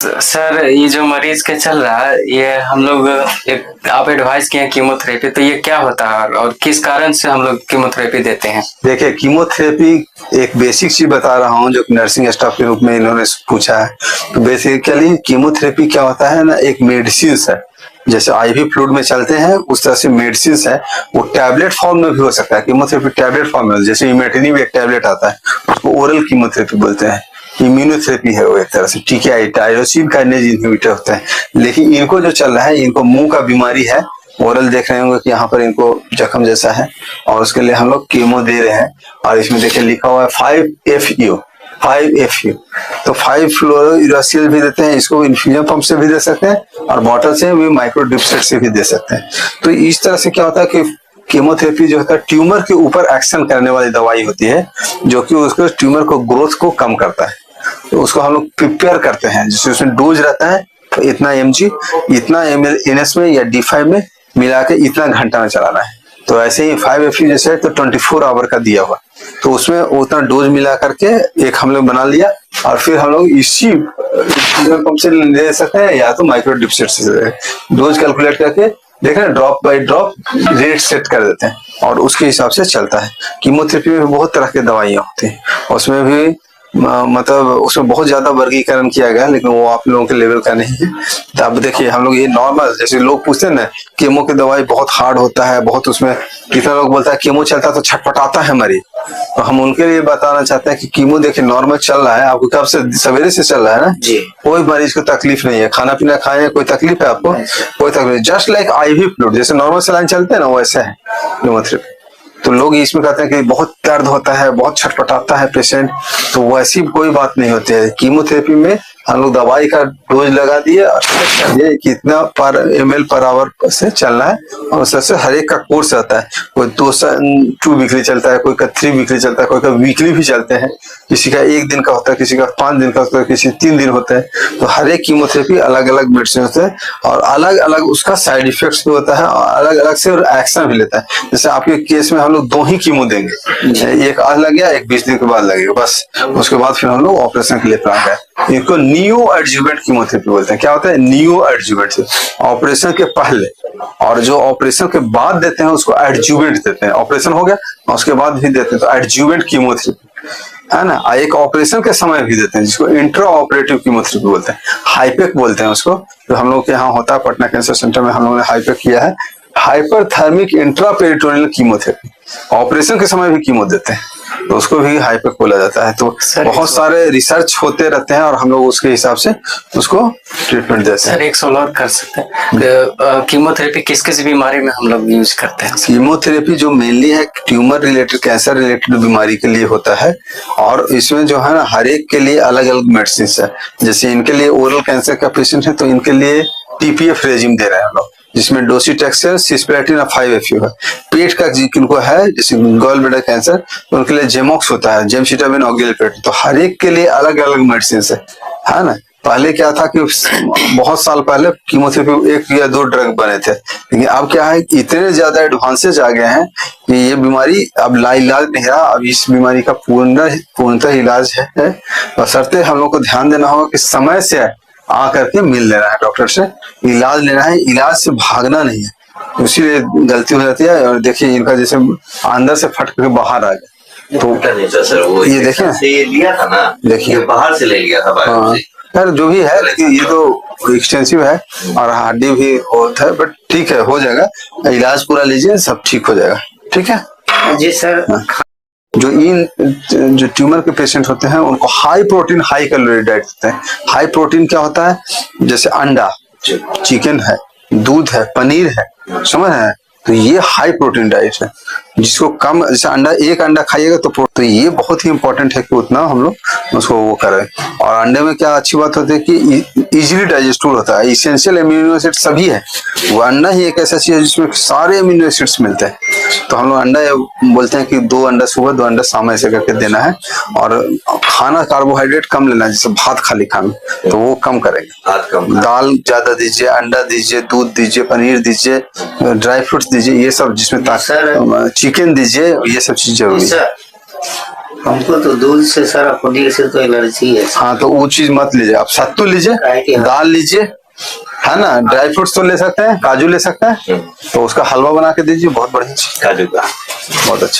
Sir ये जो मरीज का चल रहा है ये हम लोग एक आप एडवाइस किए कीमोथेरेपी, तो ये क्या होता है और किस कारण से हम लोग कीमोथेरेपी देते हैं? देखिए, कीमोथेरेपी एक बेसिक चीज बता रहा हूँ जो नर्सिंग स्टाफ के रूप में इन्होंने पूछा है। तो बेसिकली कीमोथेरेपी क्या होता है ना, एक मेडिसिन है। जैसे आईवी फ्लूइड में चलते हैं उस तरह से मेडिसिन है। वो टैबलेट फॉर्म में भी हो सकता है। कीमोथेरेपी टैबलेट फॉर्म में, जैसे इमेटिनिब एक टैबलेट आता है, उसको ओरल कीमोथेरेपी बोलते हैं। इम्यूनोथेरेपी है वो एक तरह से, ठीक है, टायरोसिन काइनेज इनहिबिटर होता है। लेकिन इनको जो चल रहा है, इनको मुंह का बीमारी है। ओरल देख रहे होंगे कि यहाँ पर इनको जख्म जैसा है और उसके लिए हम लोग कीमो दे रहे हैं। और इसमें देखिए लिखा हुआ है 5FU 5FU। तो 5-फ्लोरोयूरासिल भी देते हैं, इसको इन्फ्यूजन पंप से भी दे सकते हैं और बॉटल से भी, माइक्रोडिप्सेट से भी दे सकते हैं। तो इस तरह से क्या होता है कि कीमोथेरेपी जो होता है ट्यूमर के ऊपर एक्शन करने वाली दवाई होती है, जो कि उसको ट्यूमर को ग्रोथ को कम करता है। तो उसको हम लोग प्रिपेयर करते हैं, जिसमें उसमें डोज रहता है, तो इतना mg, इतना ml NS में या D5 में मिला के इतना घंटा में चलाना है। तो ऐसे ही 5FU जैसे है तो 24 आवर का दिया हुआ, तो उसमें उतना डोज मिला करके एक हम लोग बना लिया और फिर हम लोग इसी पंप से ले सकते हैं या तो माइक्रोडिप्सेट से डोज कैलकुलेट करके देख रहे हैं, drop by drop rate set कर देते हैं और उसके हिसाब से चलता है। कीमोथेरेपी में बहुत तरह की दवाइयां होती हैं, उसमें भी मतलब उसमें बहुत ज्यादा वर्गीकरण किया गया, लेकिन वो आप लोगों के लेवल का नहीं है। तो अब देखिए, हम लोग ये नॉर्मल, जैसे लोग पूछते हैं ना कीमो की दवाई बहुत हार्ड होता है, बहुत उसमें कितना लोग बोलता है कीमो चलता है तो छटपटाता है मरीज। तो हम उनके लिए बताना चाहते हैं कि कीमो देखिए नॉर्मल चल रहा है, आपको कब से, सवेरे से चल रहा है ना जी, कोई मरीज को तकलीफ नहीं है, खाना पीना खाए, कोई तकलीफ है आपको? कोई तकलीफ, जस्ट लाइक आईवी फ्लूइड, जैसे नॉर्मल सलाइन चलते हैं ना वैसे है कीमोथेरेपी। तो लोग इसमें कहते हैं कि बहुत दर्द होता है, बहुत छटपटाता है पेशेंट, तो वैसी कोई बात नहीं होती है। कीमोथेरेपी में हम लोग दवाई का डोज लगा दिए और कि इतना पर ml पर आवर से चलना है और उससे हर एक का कोर्स रहता है। कोई 2 वीकली चलता है, कोई का 3 वीकली चलता है, कोई का वीकली भी चलते हैं, किसी का 1 दिन का होता है, किसी का 5 दिन का होता है, किसी 3 दिन होता है। तो हर एक कीमोथेरेपी अलग अलग मेडिसिन होते हैं और अलग अलग उसका साइड इफेक्ट्स भी होता है और अलग अलग से एक्शन भी लेता है। जैसे आपके केस में हम लोग 2 ही कीमो देंगे, एक आज लग गया, एक 20 दिन के बाद लगेगा, बस उसके बाद फिर हम लोग ऑपरेशन के लिए प्लान है। इनको नियो एडजुवेंट कीमोथेरेपी बोलते हैं। क्या होता है नियो एडजुवेंट? ऑपरेशन के पहले, और जो ऑपरेशन के बाद देते हैं उसको एडजुवेंट देते हैं। ऑपरेशन हो गया और उसके बाद भी देते हैं, तो एडजुवेंट कीमोथेरेपी है ना। एक ऑपरेशन के समय भी देते हैं, जिसको इंट्रा ऑपरेटिव कीमोथेरेपी बोलते हैं, हाइपेक बोलते हैं उसको। तो हम लोग के यहाँ होता है, पटना कैंसर सेंटर में हम लोगों ने हाइपेक किया है, हाइपरथर्मिक इंट्रापेरिटोनियल कीमोथेरेपी। ऑपरेशन के समय भी कीमो देते हैं, तो उसको भी हाइपेक बोला जाता है। तो बहुत सारे रिसर्च होते रहते हैं और हम लोग उसके हिसाब से उसको ट्रीटमेंट देते हैं। सर एक सवाल और कर सकते हैं, कीमोथेरेपी किस किस बीमारी में हम लोग यूज करते हैं? कीमोथेरेपी जो मेनली है ट्यूमर रिलेटेड, कैंसर रिलेटेड बीमारी के लिए होता है और इसमें जो है ना हर एक के लिए अलग अलग मेडिसिन है। जैसे इनके लिए ओरल कैंसर का पेशेंट है तो इनके लिए TPF रेजिम दे रहे हैं हम लोग, जिसमें डोसीटैक्सन, सिस्प्लेटिन और 5FU है। पेट का जिनको है, जैसे गॉल ब्लैडर कैंसर, तो उनके लिए जेमोक्स होता है, जेमसिटामिन ऑक्जेलोपेट। तो हर एक के लिए अलग अलग मेडिसिन है ना। पहले क्या था कि बहुत साल पहले कीमोथेरेपी 1 या 2 ड्रग बने थे, लेकिन अब क्या है, इतने ज्यादा एडवांसेज आ गए हैं कि ये बीमारी अब लाइलाज नहीं रहा। अब इस बीमारी का पूर्णतः इलाज है, बशर्ते हम लोग को ध्यान देना होगा कि समय से आ करके मिल लेना है डॉक्टर से, इलाज लेना है, इलाज से भागना नहीं है। इसीलिए गलती हो जाती है। और देखिए इनका जैसे अंदर से फट के बाहर आ गया, तो सर वो ये देखें, ये लिया था ना, देखिए बाहर से ले लिया था। हाँ यार, जो भी है, लेकिन ये तो एक्सटेंसिव है और हड्डी भी होता है, बट ठीक है, हो जाएगा। इलाज पूरा लीजिए, सब ठीक हो जाएगा। ठीक है जी सर। जो ट्यूमर के पेशेंट होते हैं उनको high protein high calorie diet देते हैं। हाई प्रोटीन क्या होता है? जैसे अंडा, चिकन है, दूध है, पनीर है, समझ है, तो ये हाई प्रोटीन डाइट है। जिसको कम, जैसे अंडा, एक अंडा खाइएगा तो ये बहुत ही इंपॉर्टेंट है कि उतना हम लोग उसको वो करें। और अंडे में क्या अच्छी बात होती है कि इजीली डाइजेस्टेबल होता है, इसेंशियल अमीनो एसिड सभी है। वो अंडा ही एक ऐसा चीज है जिसमें सारे अमीनो एसिड्स मिलते हैं। तो हम लोग अंडा बोलते हैं कि 2 अंडा सुबह, 2 अंडा शाम ऐसे करके देना है। और खाना कार्बोहाइड्रेट कम लेना है, जैसे भात खाली खाना, तो वो कम करेंगे। दाल ज्यादा दीजिए, अंडा दीजिए, दूध दीजिए, पनीर दीजिए, ड्राई फ्रूट्स दीजिए, ये सब जिसमें चिकन दीजिए, ये सब चीज जरूरी है। हमको तो दूध से सर अपोडी से तो एलर्जी है। हाँ तो वो चीज मत लीजिए, आप सत्तू लीजिए, दाल लीजिए, है ना, ड्राई फ्रूट्स तो ले सकते हैं, काजू ले सकते हैं, तो उसका हलवा बना के दीजिए, बहुत बढ़िया चीज, काजू का बहुत अच्छा।